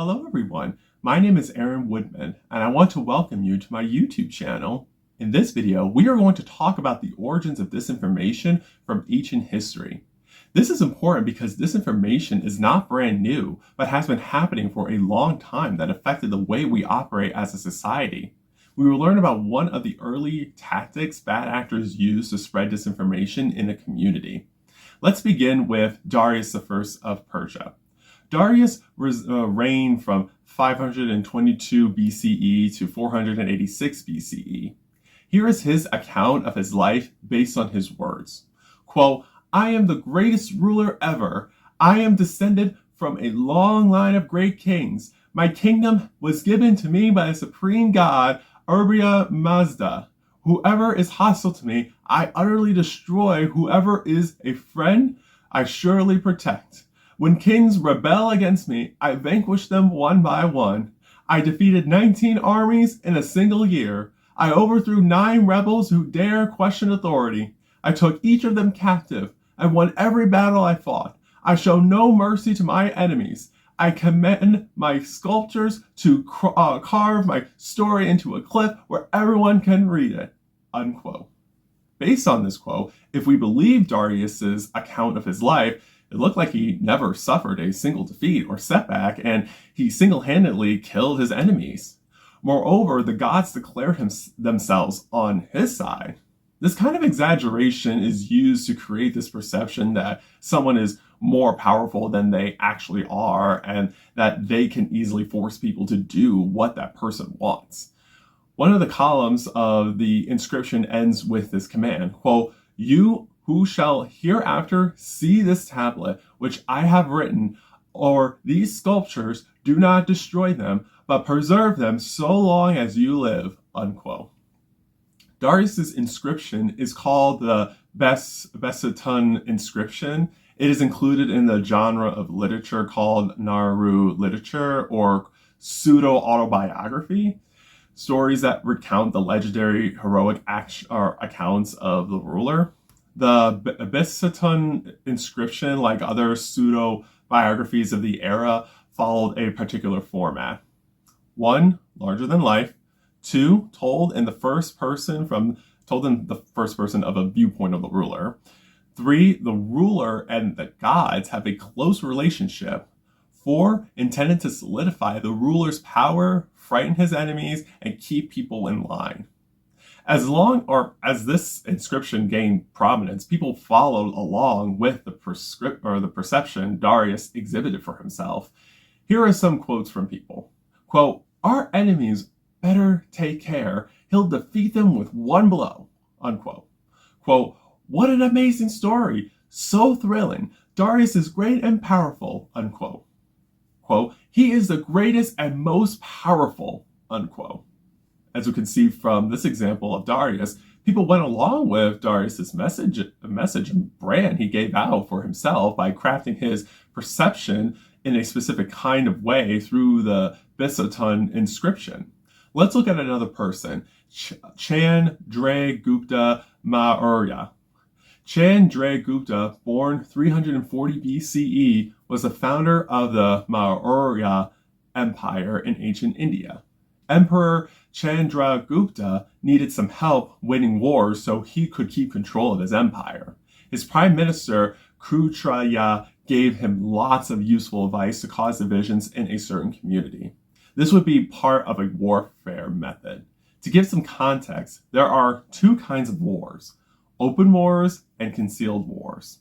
Hello everyone, my name is Aaron Woodman and I want to welcome you to my YouTube channel. In this video, we are going to talk about the origins of disinformation from ancient history. This is important because disinformation is not brand new, but has been happening for a long time that affected the way we operate as a society. We will learn about one of the early tactics bad actors used to spread disinformation in a community. Let's begin with Darius I of Persia. Darius reigned from 522 BCE to 486 BCE. Here is his account of his life based on his words. Quote, "I am the greatest ruler ever. I am descended from a long line of great kings. My kingdom was given to me by the supreme god, Urbia Mazda. Whoever is hostile to me, I utterly destroy. Whoever is a friend, I surely protect. When kings rebel against me, I vanquish them one by one. I defeated 19 armies in a single year. I overthrew 9 rebels who dare question authority. I took each of them captive. I won every battle I fought. I show no mercy to my enemies. I commend my sculptors to carve my story into a cliff where everyone can read it." Unquote. Based on this quote, if we believe Darius's account of his life, it looked like he never suffered a single defeat or setback, and he single-handedly killed his enemies. Moreover, the gods declared themselves on his side. This kind of exaggeration is used to create this perception that someone is more powerful than they actually are, and that they can easily force people to do what that person wants. One of the columns of the inscription ends with this command, quote, "You who shall hereafter see this tablet which I have written, or these sculptures, do not destroy them, but preserve them so long as you live." Unquote. Darius's inscription is called the Behistun Inscription. It is included in the genre of literature called Naru literature or pseudo-autobiography, stories that recount the legendary heroic accounts of the ruler. The Behistun Inscription, like other pseudo-biographies of the era, followed a particular format. 1, larger than life. 2, told in the first person of a viewpoint of the ruler. 3, the ruler and the gods have a close relationship. 4, intended to solidify the ruler's power, frighten his enemies, and keep people in line. As this inscription gained prominence, people followed along with the perception Darius exhibited for himself. Here are some quotes from people. Quote, "Our enemies better take care. He'll defeat them with one blow." Unquote. Quote, "What an amazing story. So thrilling. Darius is great and powerful." Unquote. Quote, "He is the greatest and most powerful." Unquote. As we can see from this example of Darius, people went along with Darius's message and brand he gave out for himself by crafting his perception in a specific kind of way through the Behistun Inscription. Let's look at another person, Chandragupta Maurya. Chandragupta, born 340 BCE, was the founder of the Maurya Empire in ancient India. Emperor Chandragupta needed some help winning wars so he could keep control of his empire. His prime minister, Krutraya, gave him lots of useful advice to cause divisions in a certain community. This would be part of a warfare method. To give some context, there are 2 kinds of wars: open wars and concealed wars.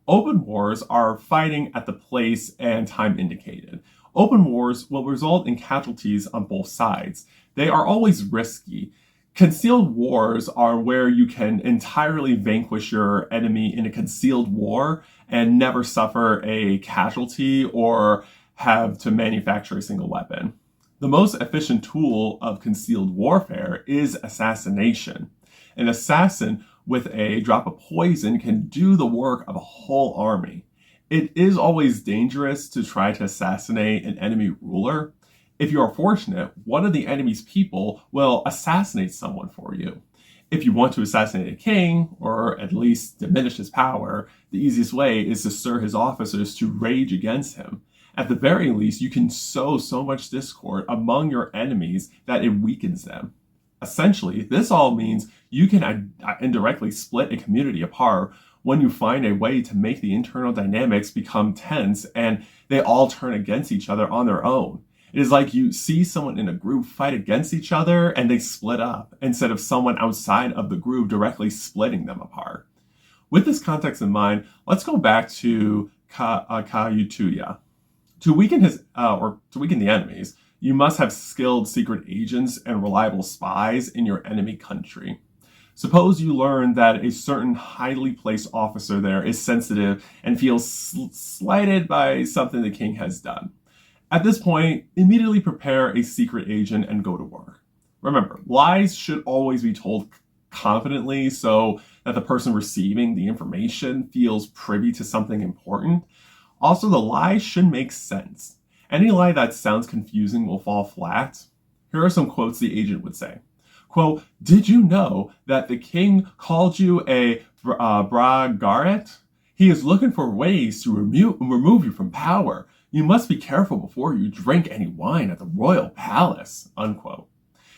Open wars are fighting at the place and time indicated. Open wars will result in casualties on both sides. They are always risky. Concealed wars are where you can entirely vanquish your enemy in a concealed war and never suffer a casualty or have to manufacture a single weapon. The most efficient tool of concealed warfare is assassination. An assassin with a drop of poison can do the work of a whole army. It is always dangerous to try to assassinate an enemy ruler. If you are fortunate, one of the enemy's people will assassinate someone for you. If you want to assassinate a king, or at least diminish his power, the easiest way is to stir his officers to rage against him. At the very least, you can sow so much discord among your enemies that it weakens them. Essentially, this all means you can indirectly split a community apart when you find a way to make the internal dynamics become tense and they all turn against each other on their own. It is like you see someone in a group fight against each other and they split up, instead of someone outside of the group directly splitting them apart. With this context in mind, let's go back to Kayutuya. To weaken the enemies, you must have skilled secret agents and reliable spies in your enemy country. Suppose you learn that a certain highly placed officer there is sensitive and feels slighted by something the king has done. At this point, immediately prepare a secret agent and go to work. Remember, lies should always be told confidently so that the person receiving the information feels privy to something important. Also, the lie should make sense. Any lie that sounds confusing will fall flat. Here are some quotes the agent would say. Quote, "Did you know that the king called you a Bragaret? He is looking for ways to remove you from power. You must be careful before you drink any wine at the royal palace," unquote.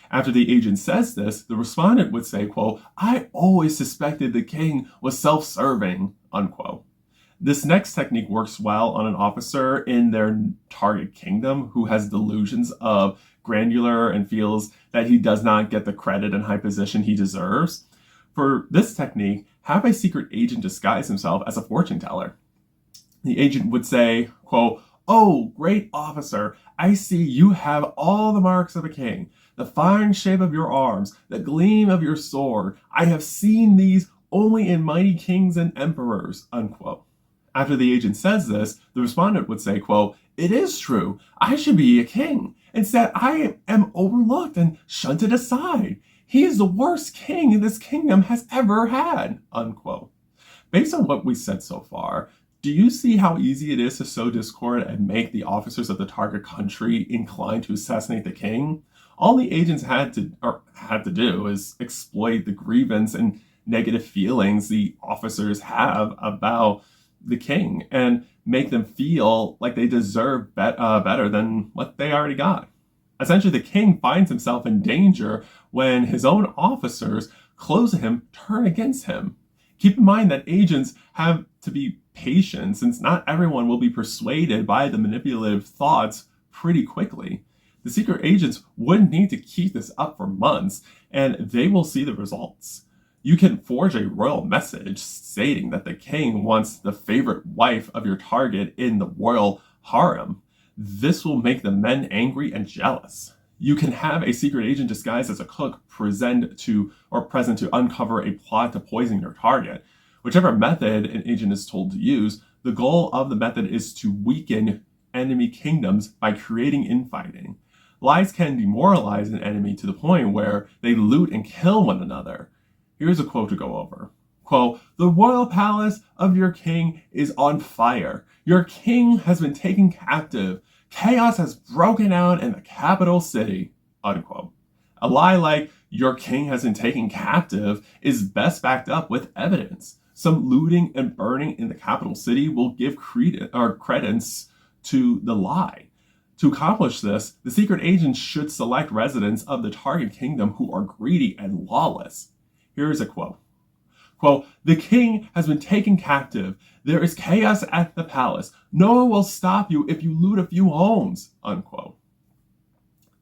After the agent says this, the respondent would say, quote, "I always suspected the king was self-serving," unquote. This next technique works well on an officer in their target kingdom who has delusions of grandeur and feels that he does not get the credit and high position he deserves. For this technique, have a secret agent disguise himself as a fortune teller. The agent would say, quote, "Oh, great officer, I see you have all the marks of a king, the fine shape of your arms, the gleam of your sword. I have seen these only in mighty kings and emperors," unquote. After the agent says this, the respondent would say, quote, "It is true. I should be a king. Instead, I am overlooked and shunted aside. He is the worst king this kingdom has ever had," unquote. Based on what we said so far, do you see how easy it is to sow discord and make the officers of the target country inclined to assassinate the king? All the agents had to do is exploit the grievance and negative feelings the officers have about the king and make them feel like they deserve better than what they already got. Essentially, the king finds himself in danger when his own officers close to him turn against him. Keep in mind that agents have to be patient, since not everyone will be persuaded by the manipulative thoughts pretty quickly. The secret agents wouldn't need to keep this up for months, and they will see the results. You can forge a royal message stating that the king wants the favorite wife of your target in the royal harem. This will make the men angry and jealous. You can have a secret agent disguised as a cook present to uncover a plot to poison your target. Whichever method an agent is told to use, the goal of the method is to weaken enemy kingdoms by creating infighting. Lies can demoralize an enemy to the point where they loot and kill one another. Here's a quote to go over. Quote, "The royal palace of your king is on fire. Your king has been taken captive. Chaos has broken out in the capital city," unquote. A lie like "your king has been taken captive" is best backed up with evidence. Some looting and burning in the capital city will give credence to the lie. To accomplish this, the secret agents should select residents of the target kingdom who are greedy and lawless. Here is a quote. Quote, "The king has been taken captive. There is chaos at the palace. No one will stop you if you loot a few homes," unquote.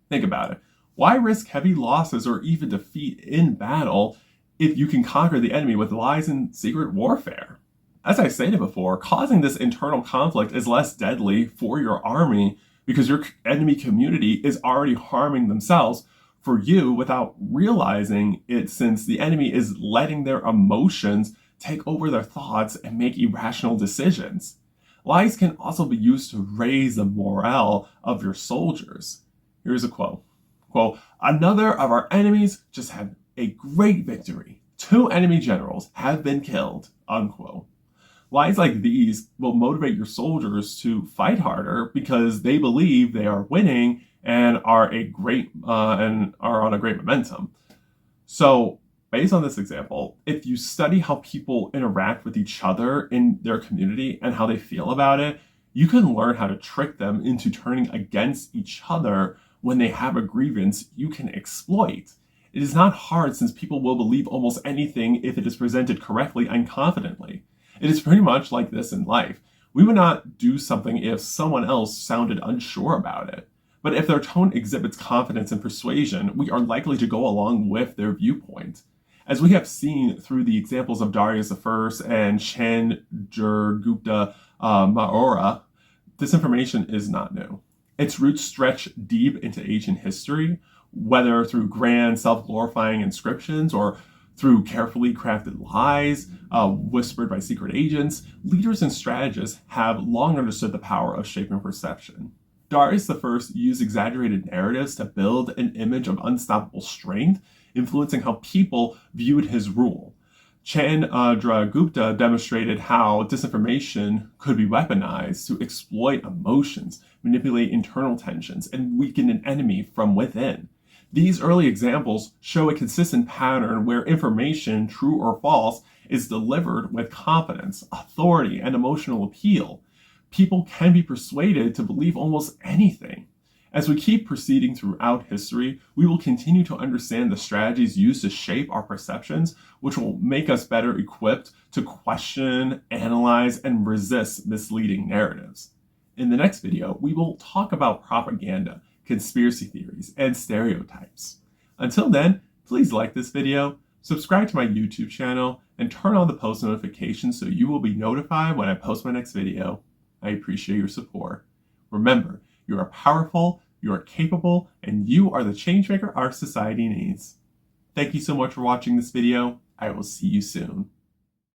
Think about it. Why risk heavy losses or even defeat in battle if you can conquer the enemy with lies and secret warfare? As I stated before, causing this internal conflict is less deadly for your army because your enemy community is already harming themselves for you without realizing it, since the enemy is letting their emotions take over their thoughts and make irrational decisions. Lies can also be used to raise the morale of your soldiers. Here's a quote. Quote, "Another of our enemies just had a great victory. 2 enemy generals have been killed," unquote. Lies like these will motivate your soldiers to fight harder because they believe they are winning and are on a great momentum. So, based on this example, if you study how people interact with each other in their community and how they feel about it, You can learn how to trick them into turning against each other when they have a grievance you can exploit. It is not hard since people will believe almost anything if it is presented correctly and confidently. It is pretty much like this in life. We would not do something if someone else sounded unsure about it. But if their tone exhibits confidence and persuasion, we are likely to go along with their viewpoint. As we have seen through the examples of Darius I and Chandragupta Maurya, disinformation is not new. Its roots stretch deep into ancient history, whether through grand self-glorifying inscriptions or through carefully crafted lies whispered by secret agents. Leaders and strategists have long understood the power of shaping perception. Darius I used exaggerated narratives to build an image of unstoppable strength, influencing how people viewed his rule. Chandragupta demonstrated how disinformation could be weaponized to exploit emotions, manipulate internal tensions, and weaken an enemy from within. These early examples show a consistent pattern where information, true or false, is delivered with confidence, authority, and emotional appeal. People can be persuaded to believe almost anything. As we keep proceeding throughout history, we will continue to understand the strategies used to shape our perceptions, which will make us better equipped to question, analyze, and resist misleading narratives. In the next video, we will talk about propaganda, conspiracy theories, and stereotypes. Until then, please like this video, subscribe to my YouTube channel, and turn on the post notifications so you will be notified when I post my next video. I appreciate your support. Remember, you are powerful, you are capable, and you are the changemaker our society needs. Thank you so much for watching this video. I will see you soon.